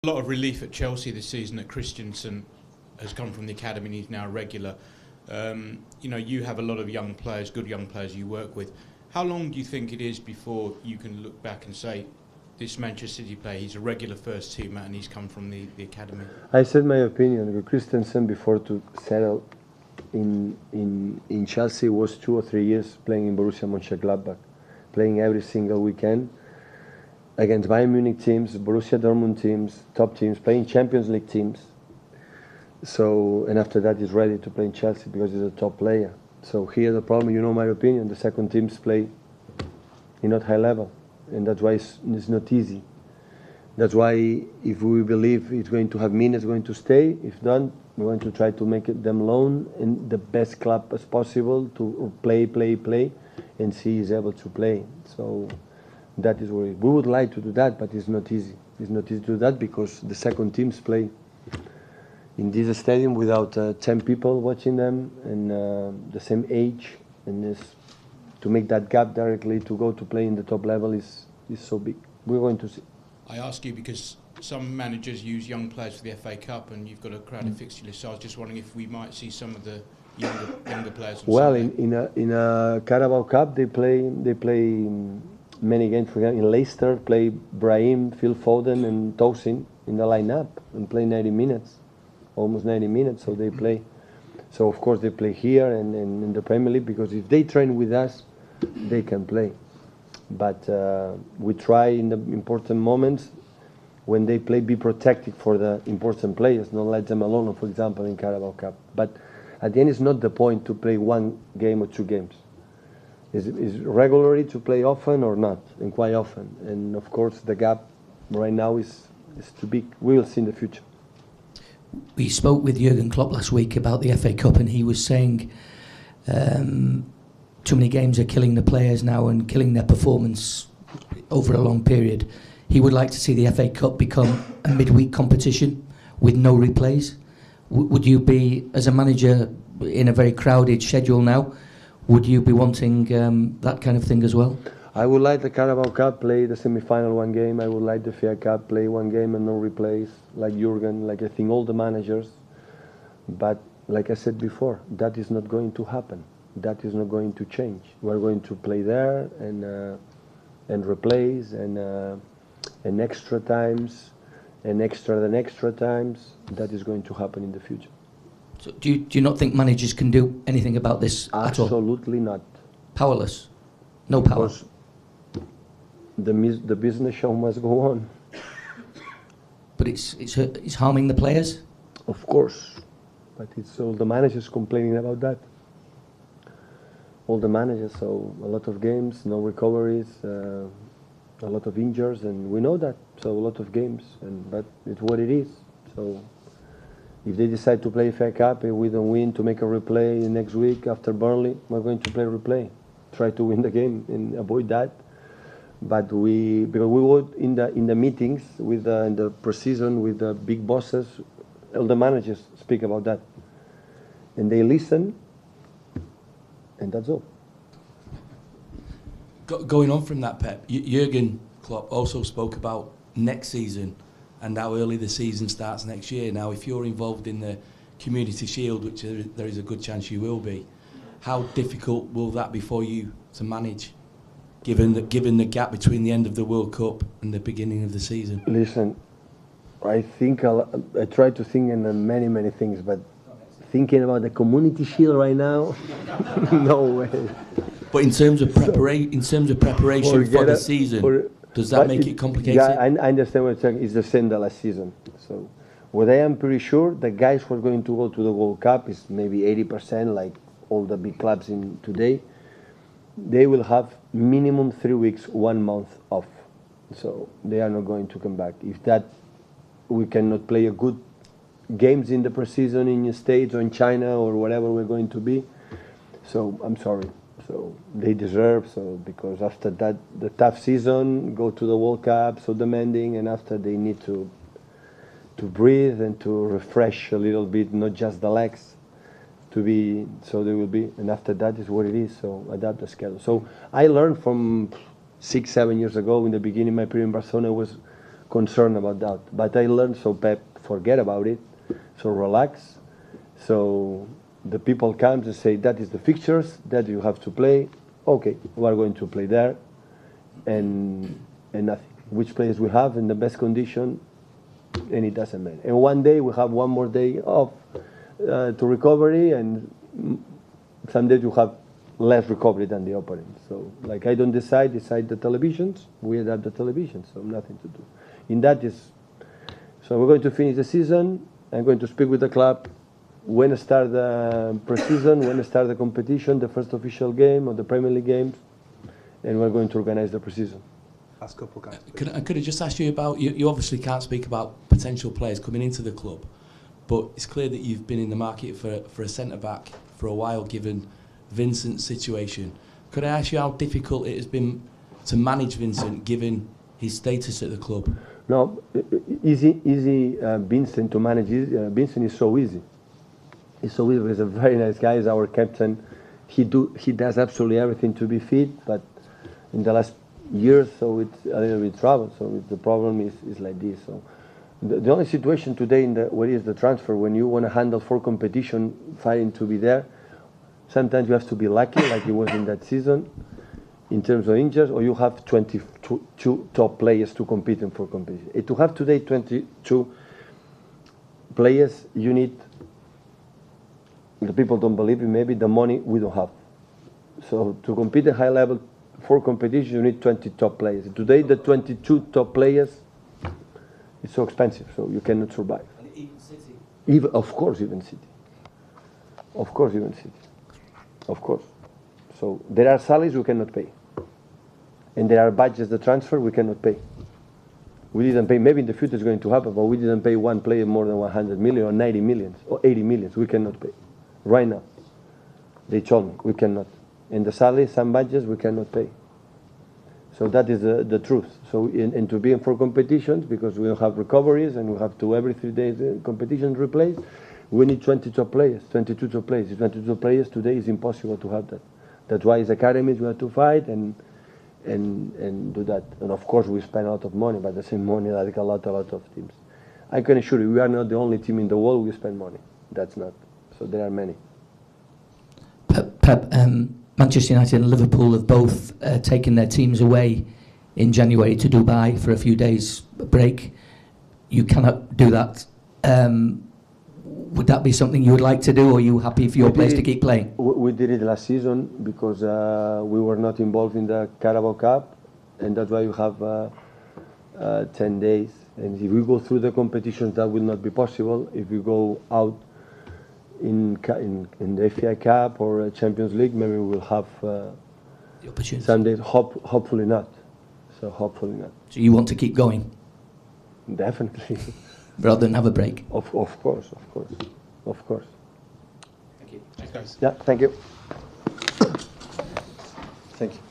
A lot of relief at Chelsea this season that Christensen has come from the academy and he's now a regular. You have a lot of young players, good young players you work with. How long do you think it is before you can look back and say, this Manchester City player, he's a regular first teamer and he's come from the academy? I said my opinion. With Christensen, before to settle in Chelsea, was 2 or 3 years playing in Borussia Mönchengladbach, playing every single weekend against Bayern Munich teams, Borussia Dortmund teams, top teams, playing Champions League teams. So, and after that he's ready to play in Chelsea because he's a top player. So here the problem, you know my opinion, the second teams play in not high level, and that's why it's not easy. That's why if we believe it's going to have minutes, going to stay. If not, we're going to try to make them loan in the best club as possible to play, and see he's able to play. So that is where we would like to do that, but it's not easy. It's not easy to do that because the second teams play in this stadium without 10 people watching them and the same age, and to make that gap directly to go to play in the top level is so big. We're going to see. I ask you because some managers use young players for the FA Cup and you've got a crowded fixture list, so I was just wondering if we might see some of the younger players. Well, in a Carabao Cup they play many games. For example, in Leicester play Brahim, Phil Foden and Tosin in the lineup and play 90 minutes, almost 90 minutes, so they play. So of course they play here and in the Premier League, because if they train with us they can play. But we try in the important moments when they play be protected for the important players, not let them alone, for example in Carabao Cup. But at the end it's not the point to play one game or two games. Is regularly to play often or not, and quite often. And of course the gap right now is too big. We will see in the future. We spoke with Jurgen Klopp last week about the FA Cup, and he was saying too many games are killing the players now and killing their performance over a long period. He would like to see the FA Cup become a midweek competition with no replays. Would you be, as a manager in a very crowded schedule now, would you be wanting that kind of thing as well? I would like the Carabao Cup play the semi-final one game. I would like the FA Cup play one game and no replays, like Jurgen, like I think all the managers. But like I said before, that is not going to happen. That is not going to change. We're going to play there and replays and extra times and extra times. That is going to happen in the future. So do you not think managers can do anything about this at all? Absolutely not. Powerless? No power? Because the business show must go on. But it's harming the players? Of course. But it's all the managers complaining about that. All the managers, so a lot of games, no recoveries, a lot of injuries, and we know that. So a lot of games, but it's what it is. So if they decide to play FA Cup and we don't win, to make a replay next week after Burnley, we're going to play replay. Try to win the game and avoid that. But because we would in the meetings with in the pre-season with the big bosses, all the managers speak about that, and they listen, and that's all. Going on from that, Pep, Jurgen Klopp also spoke about next season and how early the season starts next year. Now, if you're involved in the Community Shield, which there is a good chance you will be, how difficult will that be for you to manage, given the gap between the end of the World Cup and the beginning of the season? Listen, I think I try to think in many things, but thinking about the Community Shield right now, no way. But in terms of preparation for the season, does that make it complicated? Yeah, I understand what you're saying. It's the same the last season. So, what I am pretty sure, the guys who are going to go to the World Cup is maybe 80%, like all the big clubs in today. They will have minimum 3 weeks, 1 month off. So they are not going to come back. If that, we cannot play a good games in the preseason in the States or in China or whatever we're going to be. So I'm sorry. So they deserve, so because after that, the tough season, go to the World Cup, so demanding, and after they need to breathe and to refresh a little bit, not just the legs, to be, so they will be, and after that is what it is, so adapt the schedule. So I learned from 6-7 years ago, in the beginning, my period in Barcelona was concerned about that. But I learned, so Pep, forget about it, so relax. So the people come and say, that is the fixtures that you have to play. Okay, we are going to play there, and nothing. Which players we have in the best condition, and it doesn't matter. And one day we have one more day off to recovery, and some days you have less recovery than the opponent. So, like, I don't decide the televisions. We adapt the televisions, so nothing to do. In that is, so we're going to finish the season. I'm going to speak with the club when start the pre-season, when start the competition, the first official game or the Premier League games, and we're going to organize the pre-season. Last couple guys. Could I just ask you about, you obviously can't speak about potential players coming into the club, but it's clear that you've been in the market for a centre-back for a while, given Vincent's situation. Could I ask you how difficult it has been to manage Vincent, given his status at the club? No, easy. Vincent to manage. Vincent is so easy. He's so easy. He's a very nice guy. He's our captain. He does absolutely everything to be fit, but in the last years, so it's a little bit trouble. So the problem is like this. So the only situation today where is the transfer, when you want to handle 4 competition, fighting to be there, sometimes you have to be lucky, like it was in that season, in terms of injuries, or you have 22 top players to compete in 4 competitions. To have today 22 players, you need, the people don't believe it, maybe the money we don't have. So to compete at high level 4 competitions, you need 20 top players. Today, the 22 top players is so expensive, so you cannot survive. And even City. Of course, even City. Of course, even City. Of course. So there are salaries we cannot pay. And there are budgets, the transfer we cannot pay. We didn't pay, maybe in the future it's going to happen, but we didn't pay one player more than 100 million or 90 million or 80 million. We cannot pay. Right now. They told me we cannot. And the salary, some budgets we cannot pay. So that is the truth. So and to be in 4 competitions, because we don't have recoveries and we have to every 3 days competition replace, we need 20 top players, 22 top players. 22 players today is impossible to have that. That's why as academies we have to fight and do that. And of course we spend a lot of money, but the same money like a lot of teams. I can assure you, we are not the only team in the world we spend money. That's not. So there are many. Pep, Manchester United and Liverpool have both taken their teams away in January to Dubai for a few days break. You cannot do that. Would that be something you would like to do, or are you happy for your players to keep playing? We did it last season because we were not involved in the Carabao Cup, and that's why you have 10 days. And if we go through the competitions, that will not be possible. If we go out in the FA Cup or Champions League, maybe we will have The opportunity. some days. Hopefully not. So hopefully not. So you want to keep going, Definitely. rather than have a break? Of course. Thank you. Thanks, guys. Yeah, thank you. Thank you.